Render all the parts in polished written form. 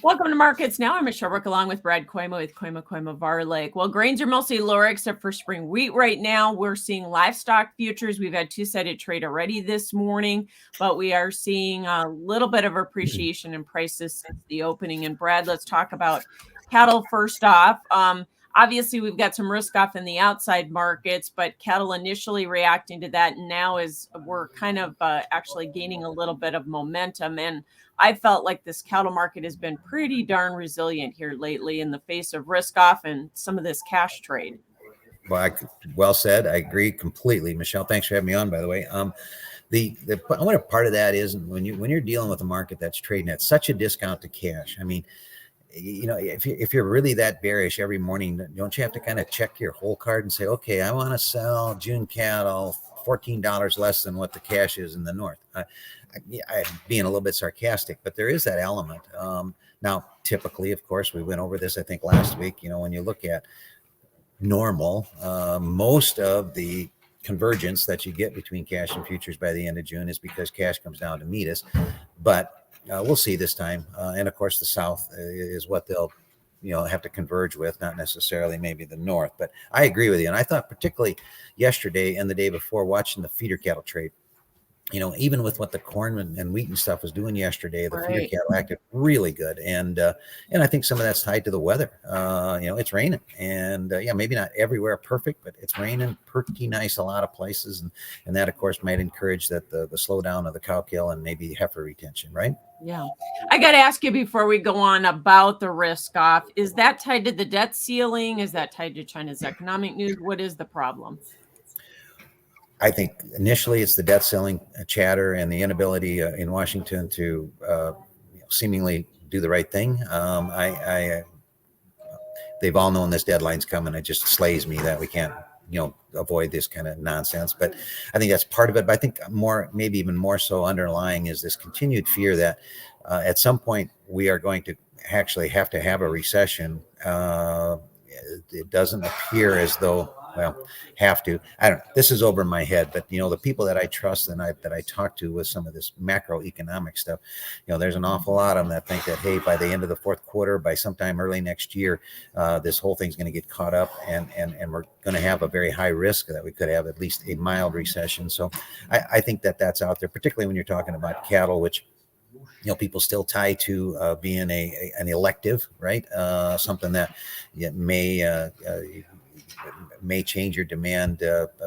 Welcome to Markets Now. I'm Michelle Rook along with Brad Kooima with Kooima Varilek. Well, grains are mostly lower except for spring wheat right now. We're seeing livestock futures. We've had two-sided trade already this morning, but we are seeing a little bit of appreciation in prices since the opening. And Brad, let's talk about cattle first off. Obviously, we've got some risk off in the outside markets, but cattle initially reacting to that now is we're kind of actually gaining a little bit of momentum. And I felt like this cattle market has been pretty darn resilient here lately in the face of risk off and some of this cash trade. Well said. I agree completely, Michelle. Thanks for having me on, by the way. I wonder part of that is when you're dealing with a market that's trading at such a discount to cash. I mean, if you're really that bearish every morning, don't you have to kind of check your whole card and say, okay, I want to sell June cattle $14 less than what the cash is in the north. I'm being a little bit sarcastic, but there is that element. Now, typically, of course, we went over this, I think, last week. When you look at normal, most of the convergence that you get between cash and futures by the end of June is because cash comes down to meet us. But we'll see this time. And of course, the South is what they'll have to converge with, not necessarily maybe the North. But I agree with you. And I thought particularly yesterday and the day before watching the feeder cattle trade, even with what the corn and wheat and stuff was doing yesterday, the feeder cattle acted really good. And I think some of that's tied to the weather. It's raining and maybe not everywhere perfect, but it's raining pretty nice a lot of places. And that, of course, might encourage that the slowdown of the cow kill and maybe heifer retention, right? Yeah. I got to ask you before we go on about the risk off. Is that tied to the debt ceiling? Is that tied to China's economic news? What is the problem? I think initially it's the debt ceiling chatter and the inability in Washington to seemingly do the right thing. They've all known this deadline's coming. It just slays me that we can't, avoid this kind of nonsense. But I think that's part of it. But I think maybe even more so underlying is this continued fear that at some point we are going to actually have to have a recession. It doesn't appear as though, have to. I don't know. This is over my head, but the people that I trust and that I talk to with some of this macroeconomic stuff, there's an awful lot of them that think that, hey, by the end of the fourth quarter, by sometime early next year, this whole thing's going to get caught up, and we're going to have a very high risk that we could have at least a mild recession. So I think that's out there, particularly when you're talking about cattle, which people still tie to being an elective, right? Something that may change your demand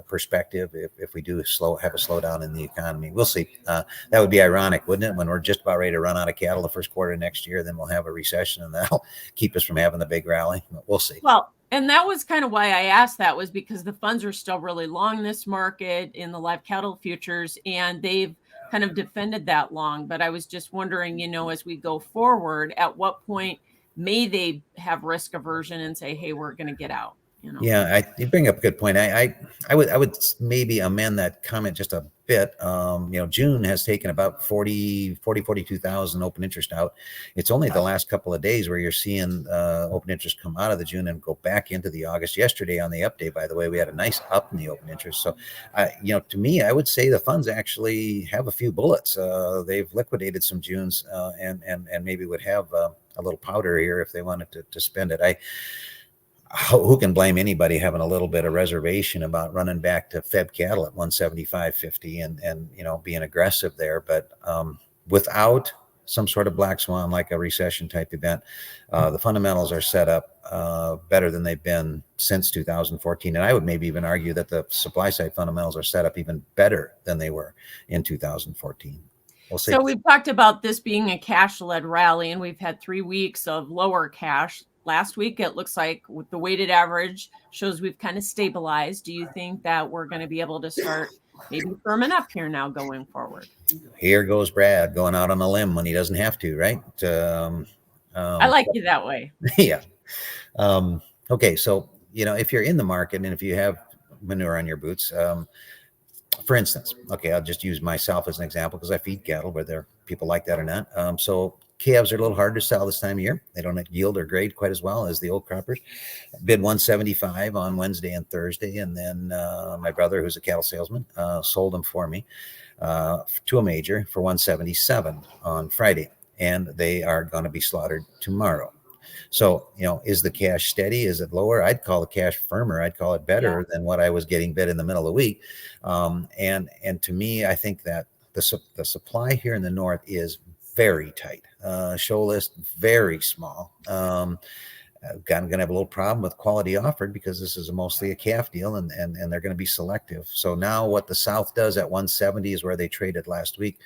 perspective if we do have a slowdown in the economy. We'll see. That would be ironic, wouldn't it? When we're just about ready to run out of cattle the first quarter of next year, then we'll have a recession, and that'll keep us from having the big rally. We'll see. Well, and that was kind of why I asked that, was because the funds are still really long this market in the live cattle futures, and they've kind of defended that long. But I was just wondering, as we go forward, at what point may they have risk aversion and say, hey, we're going to get out? Yeah, you bring up a good point. I would maybe amend that comment just a bit. June has taken about 42,000 open interest out. It's only the last couple of days where you're seeing open interest come out of the June and go back into the August. Yesterday on the update, by the way, we had a nice up in the open interest. So, to me, I would say the funds actually have a few bullets. They've liquidated some Junes and maybe would have a little powder here if they wanted to spend it. Who can blame anybody having a little bit of reservation about running back to Fed cattle at 175.50 and being aggressive there? But without some sort of black swan like a recession type event, the fundamentals are set up better than they've been since 2014. And I would maybe even argue that the supply side fundamentals are set up even better than they were in 2014. We'll see. So we've talked about this being a cash-led rally, and we've had 3 weeks of lower cash. Last week, it looks like with the weighted average shows we've kind of stabilized. Do you think that we're going to be able to start maybe firming up here now going forward? Here goes Brad going out on a limb when he doesn't have to, right? I like you that way. Yeah. Okay. So, if you're in the market and if you have manure on your boots, for instance, okay, I'll just use myself as an example because I feed cattle, whether people like that or not. So calves are a little harder to sell this time of year. They don't yield or grade quite as well as the old croppers. Bid 175 on Wednesday and Thursday. And then my brother, who's a cattle salesman, sold them for me to a major for 177 on Friday. and they are going to be slaughtered tomorrow. So, is the cash steady? Is it lower? I'd call the cash firmer. I'd call it better than what I was getting bid in the middle of the week. And to me, I think that the supply here in the north is very tight. Show list very small. I'm going to have a little problem with quality offered because this is mostly a calf deal, and they're going to be selective. So now what the South does at 170 is where they traded last week.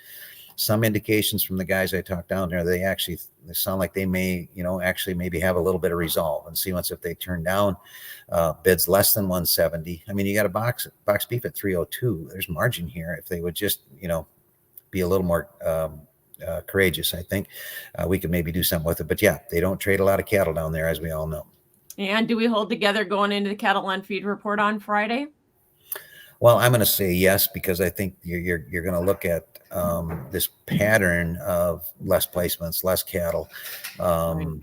Some indications from the guys I talked down there, they sound like they may, actually maybe have a little bit of resolve and see once if they turn down bids less than 170. I mean, you got a box beef at 302. There's margin here. If they would just, be a little more courageous, I think we could maybe do something with it. But yeah, they don't trade a lot of cattle down there, as we all know. And do we hold together going into the cattle on feed report on Friday? Well, I'm going to say yes, because I think you're going to look at this pattern of less placements, less cattle. And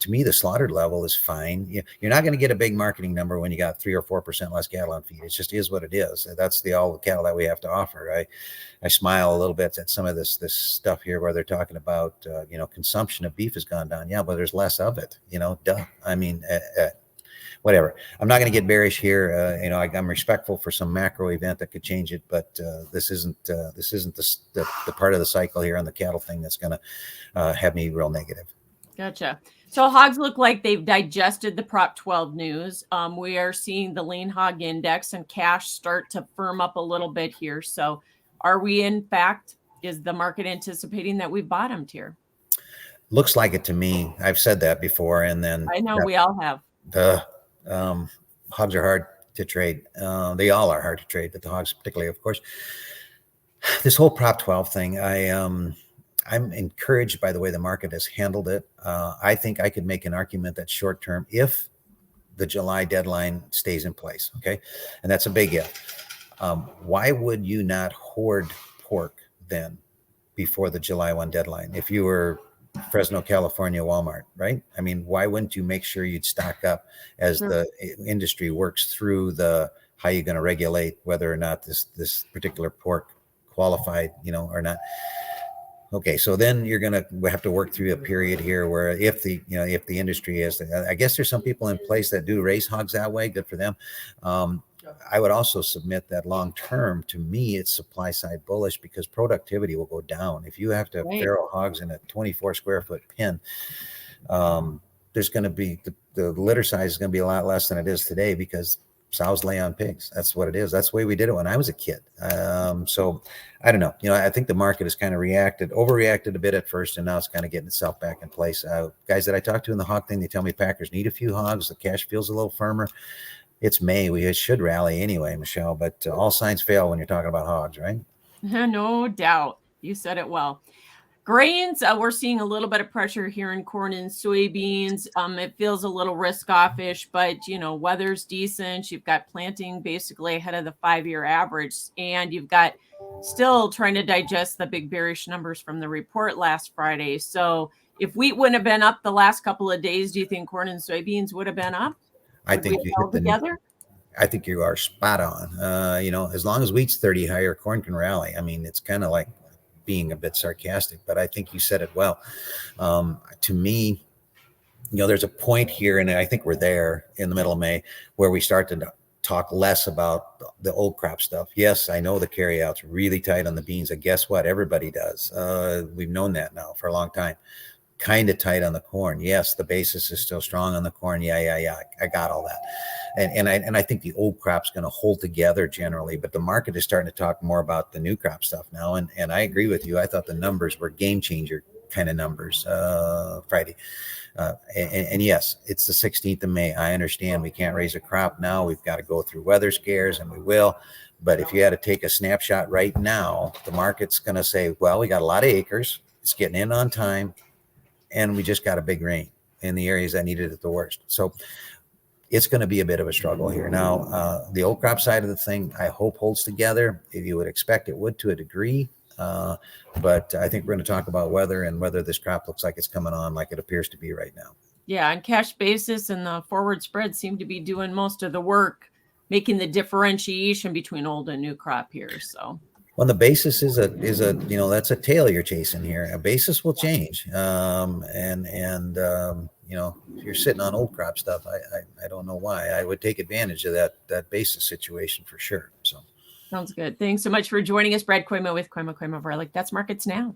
to me, the slaughtered level is fine. You're not going to get a big marketing number when you got 3 or 4% less cattle on feed. It just is what it is. That's all the cattle that we have to offer. I smile a little bit at some of this stuff here where they're talking about, consumption of beef has gone down. Yeah, but there's less of it, duh. I mean, whatever. I'm not going to get bearish here. I'm respectful for some macro event that could change it, but this isn't the part of the cycle here on the cattle thing that's going to have me real negative. Gotcha. So hogs look like they've digested the Prop 12 news. We are seeing the lean hog index and cash start to firm up a little bit here. So are we, in fact, is the market anticipating that we've bottomed here? Looks like it to me. I've said that before. And then I know we all have. Hogs are hard to trade. They all are hard to trade, but the hogs particularly, of course. This whole Prop 12 thing, I'm encouraged by the way the market has handled it. I think I could make an argument that short term, if the July deadline stays in place, okay, and that's a big if. Why would you not hoard pork then before the July 1 deadline? If you were Fresno, California, Walmart, right? I mean, why wouldn't you make sure you'd stock up as the industry works through how you're going to regulate whether or not this particular pork qualified, or not? Okay, so then you're going to have to work through a period here where if the industry is, I guess there's some people in place that do raise hogs that way. Good for them. I would also submit that long term, to me, it's supply side bullish because productivity will go down. If you have to farrow hogs in a 24 square foot pen, there's going to be the litter size is going to be a lot less than it is today because sows lay on pigs. That's what it is. That's the way we did it when I was a kid. So I don't know. I think the market has kind of overreacted a bit at first, and now it's kind of getting itself back in place. Guys that I talked to in the hog thing, they tell me packers need a few hogs. The cash feels a little firmer. It's May. We should rally anyway, Michelle, but all signs fail when you're talking about hogs, right? No doubt. You said it well. Grains, we're seeing a little bit of pressure here in corn and soybeans. It feels a little risk-off-ish, but, weather's decent. You've got planting basically ahead of the 5-year average, and you've got still trying to digest the big bearish numbers from the report last Friday. So if wheat wouldn't have been up the last couple of days, do you think corn and soybeans would have been up? I think you hit together. I think you are spot on. As long as wheat's 30 higher, corn can rally. I mean, it's kind of like being a bit sarcastic, but I think you said it well. To me, there's a point here, and I think we're there in the middle of May, where we start to talk less about the old crop stuff. Yes, I know the carryout's really tight on the beans, and guess what? Everybody does. We've known that now for a long time. Kind of tight on the corn. Yes, the basis is still strong on the corn. Yeah. I got all that. And I think the old crop's going to hold together generally, but the market is starting to talk more about the new crop stuff now. And I agree with you. I thought the numbers were game changer kind of numbers Friday. And yes, it's the 16th of May. I understand we can't raise a crop now. We've got to go through weather scares, and we will. But if you had to take a snapshot right now, the market's going to say, well, we got a lot of acres. It's getting in on time. And we just got a big rain in the areas that needed it the worst. So it's going to be a bit of a struggle here. Now, the old crop side of the thing, I hope holds together. If you would expect it would to a degree. But I think we're going to talk about weather and whether this crop looks like it's coming on like it appears to be right now. Yeah, and cash basis and the forward spread seem to be doing most of the work, making the differentiation between old and new crop here. So. Well, the basis is a that's a tail you're chasing here. A basis will change, if you're sitting on old crop stuff, I don't know why. I would take advantage of that basis situation for sure. So sounds good. Thanks so much for joining us, Brad Kooima with Kooima Varilek. That's Markets Now.